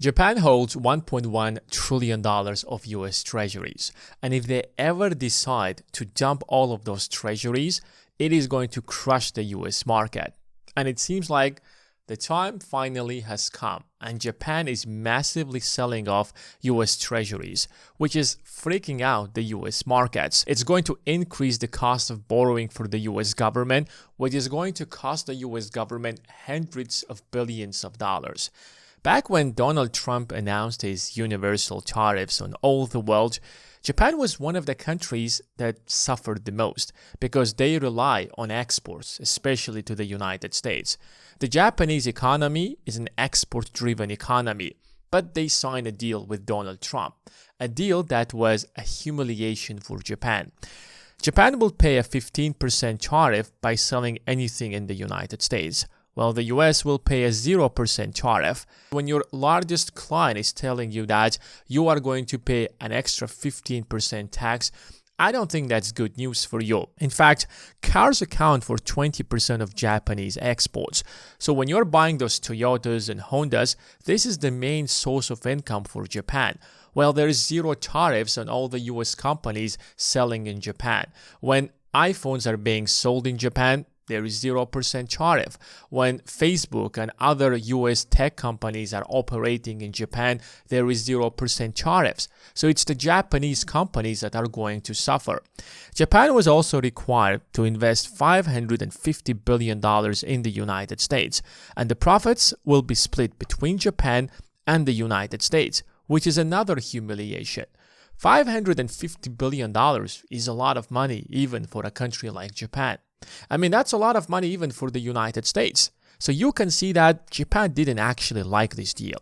Japan holds $1.1 trillion of US treasuries, and if they ever decide to dump all of those treasuries, it is going to crush the US market. And it seems like the time finally has come, and Japan is massively selling off US treasuries, which is freaking out the US markets. It's going to increase the cost of borrowing for the US government, which is going to cost the US government hundreds of billions of dollars. Back when Donald Trump announced his universal tariffs on all the world, Japan was one of the countries that suffered the most because they rely on exports, especially to the United States. The Japanese economy is an export-driven economy, but they signed a deal with Donald Trump, a deal that was a humiliation for Japan. Japan will pay a 15% tariff by selling anything in the United States, while the US will pay a 0% tariff. When your largest client is telling you that you are going to pay an extra 15% tax, I don't think that's good news for you. In fact, cars account for 20% of Japanese exports. So when you're buying those Toyotas and Hondas, this is the main source of income for Japan. Well, there is zero tariffs on all the US companies selling in Japan. When iPhones are being sold in Japan, there is 0% tariff. When Facebook and other US tech companies are operating in Japan, there is 0% tariffs. So it's the Japanese companies that are going to suffer. Japan was also required to invest $550 billion in the United States, and the profits will be split between Japan and the United States, which is another humiliation. $550 billion is a lot of money even for a country like Japan. I mean, that's a lot of money even for the United States. So you can see that Japan didn't actually like this deal.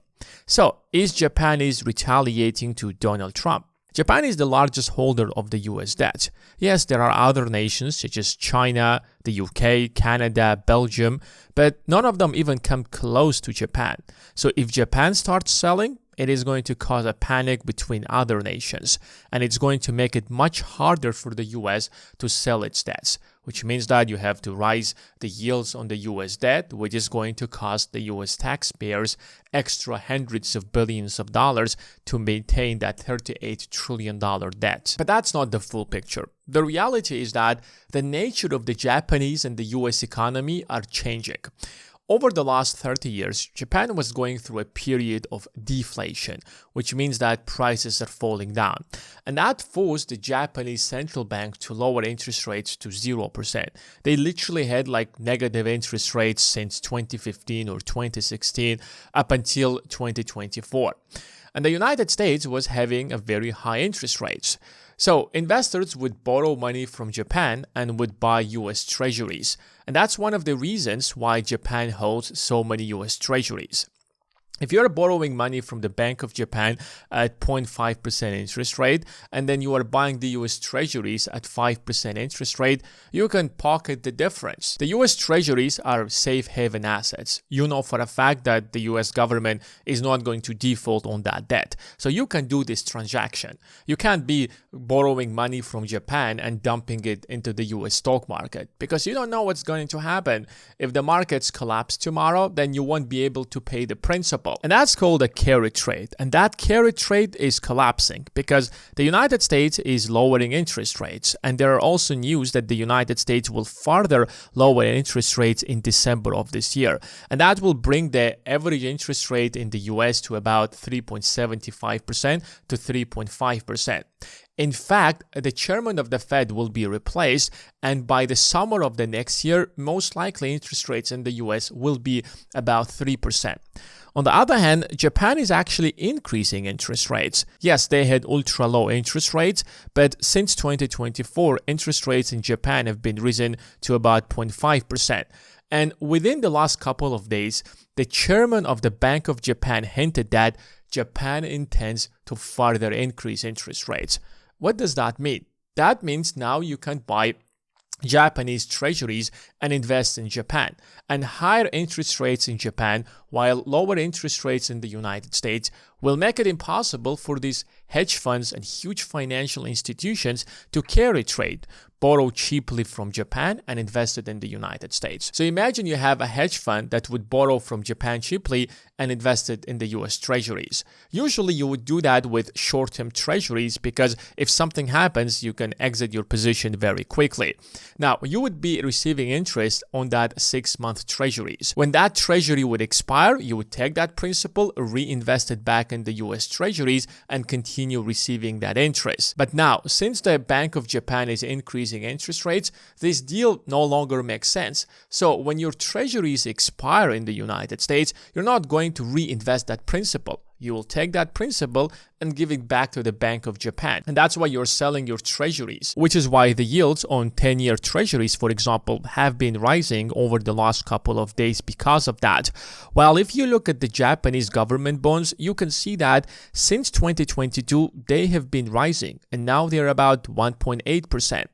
So is Japan retaliating to Donald Trump? Japan is the largest holder of the US debt. Yes, there are other nations such as China, the UK, Canada, Belgium, but none of them even come close to Japan. So if Japan starts selling, it is going to cause a panic between other nations, and it's going to make it much harder for the US to sell its debts, which means that you have to raise the yields on the US debt, which is going to cost the US taxpayers extra hundreds of billions of dollars to maintain that $38 trillion debt. But that's not the full picture. The reality is that the nature of the Japanese and the US economy are changing. Over the last 30 years, Japan was going through a period of deflation, which means that prices are falling down. And that forced the Japanese central bank to lower interest rates to 0%. They literally had like negative interest rates since 2015 or 2016 up until 2024. And the United States was having a very high interest rates. So investors would borrow money from Japan and would buy US treasuries. And that's one of the reasons why Japan holds so many US treasuries. If you're borrowing money from the Bank of Japan at 0.5% interest rate, and then you are buying the US treasuries at 5% interest rate, you can pocket the difference. The US treasuries are safe haven assets. You know for a fact that the US government is not going to default on that debt. So you can do this transaction. You can't be borrowing money from Japan and dumping it into the US stock market because you don't know what's going to happen. If the markets collapse tomorrow, then you won't be able to pay the principal. And that's called a carry trade. And that carry trade is collapsing because the United States is lowering interest rates. And there are also news that the United States will further lower interest rates in December of this year. And that will bring the average interest rate in the US to about 3.75% to 3.5%. In fact, the chairman of the Fed will be replaced, and by the summer of the next year, most likely interest rates in the US will be about 3%. On the other hand, Japan is actually increasing interest rates. Yes, they had ultra low interest rates, but since 2024, interest rates in Japan have been risen to about 0.5%. And within the last couple of days, the chairman of the Bank of Japan hinted that Japan intends to further increase interest rates. What does that mean? That means now you can buy Japanese treasuries and invest in Japan. And higher interest rates in Japan while lower interest rates in the United States will make it impossible for these hedge funds and huge financial institutions to carry trade, borrow cheaply from Japan and invest it in the United States. So imagine you have a hedge fund that would borrow from Japan cheaply and invest it in the US treasuries. Usually you would do that with short-term treasuries because if something happens, you can exit your position very quickly. Now, you would be receiving interest on that 6-month treasuries. When that treasury would expire, you would take that principal, reinvest it back in the US treasuries and continue receiving that interest. But now, since the Bank of Japan is increasing interest rates, this deal no longer makes sense. So when your treasuries expire in the United States, you're not going to reinvest that principal. You will take that principal and give it back to the Bank of Japan. And that's why you're selling your treasuries, which is why the yields on 10-year treasuries, for example, have been rising over the last couple of days because of that. While if you look at the Japanese government bonds, you can see that since 2022, they have been rising, and now they're about 1.8%.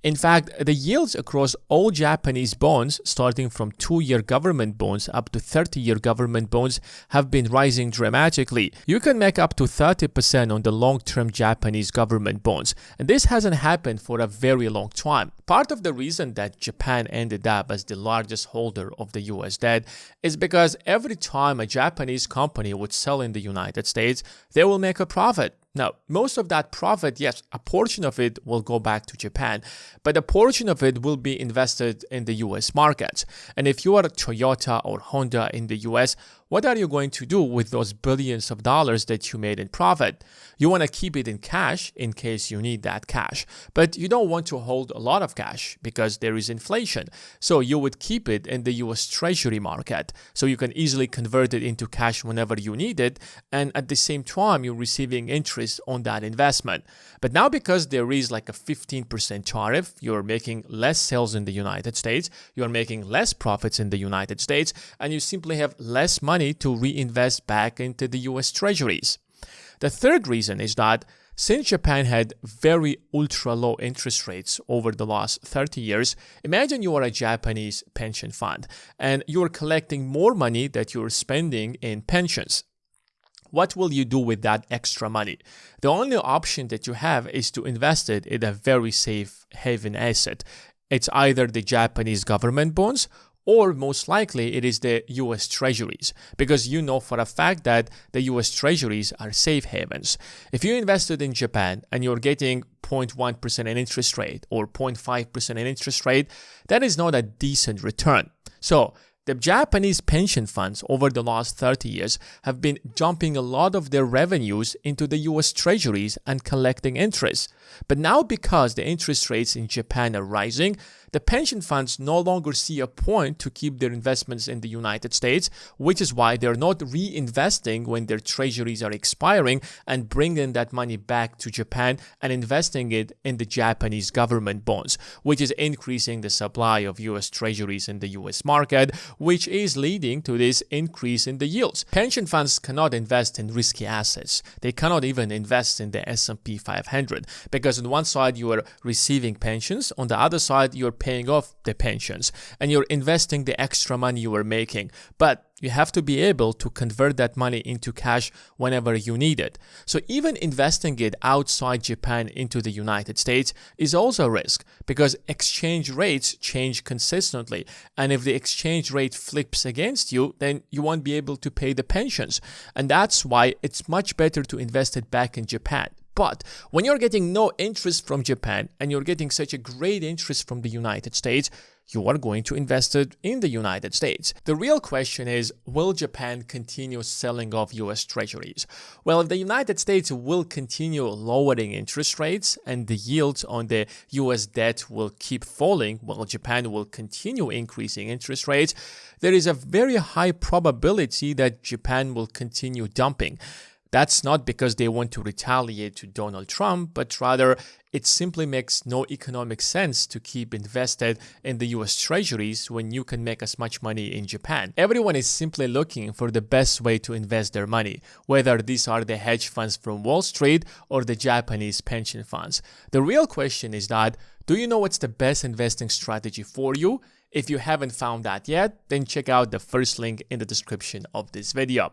In fact, the yields across all Japanese bonds, starting from 2-year government bonds up to 30-year government bonds, have been rising dramatically. You can make up to 30% on the long-term Japanese government bonds, and this hasn't happened for a very long time. Part of the reason that Japan ended up as the largest holder of the US debt is because every time a Japanese company would sell in the United States, they will make a profit. Now, most of that profit, yes, a portion of it will go back to Japan, but a portion of it will be invested in the US markets. And if you are a Toyota or Honda in the US, what are you going to do with those billions of dollars that you made in profit? You want to keep it in cash in case you need that cash, but you don't want to hold a lot of cash because there is inflation. So you would keep it in the US Treasury market so you can easily convert it into cash whenever you need it, and at the same time you're receiving interest on that investment. But now because there is like a 15% tariff, you're making less sales in the United States, you're making less profits in the United States, and you simply have less money to reinvest back into the US treasuries. The third reason is that since Japan had very ultra low interest rates over the last 30 years, imagine you are a Japanese pension fund and you are collecting more money that you're spending in pensions. What will you do with that extra money? The only option that you have is to invest it in a very safe haven asset. It's either the Japanese government bonds or most likely it is the US treasuries, because you know for a fact that the US treasuries are safe havens. If you invested in Japan and you're getting 0.1% in interest rate or 0.5% in interest rate, that is not a decent return. So the Japanese pension funds over the last 30 years have been dumping a lot of their revenues into the US treasuries and collecting interest. But now because the interest rates in Japan are rising, the pension funds no longer see a point to keep their investments in the United States, which is why they're not reinvesting when their treasuries are expiring and bringing that money back to Japan and investing it in the Japanese government bonds, which is increasing the supply of US treasuries in the US market, which is leading to this increase in the yields. Pension funds cannot invest in risky assets. They cannot even invest in the S&P 500 because on one side you are receiving pensions, on the other side you are paying off the pensions and you're investing the extra money you are making. But you have to be able to convert that money into cash whenever you need it. So even investing it outside Japan into the United States is also a risk because exchange rates change consistently. And if the exchange rate flips against you, then you won't be able to pay the pensions. And that's why it's much better to invest it back in Japan. But when you're getting no interest from Japan and you're getting such a great interest from the United States, you are going to invest it in the United States. The real question is, will Japan continue selling off US treasuries? Well, if the United States will continue lowering interest rates and the yields on the US debt will keep falling while Japan will continue increasing interest rates, there is a very high probability that Japan will continue dumping. That's not because they want to retaliate to Donald Trump, but rather it simply makes no economic sense to keep invested in the US treasuries when you can make as much money in Japan. Everyone is simply looking for the best way to invest their money, whether these are the hedge funds from Wall Street or the Japanese pension funds. The real question is that, do you know what's the best investing strategy for you? If you haven't found that yet, then check out the first link in the description of this video.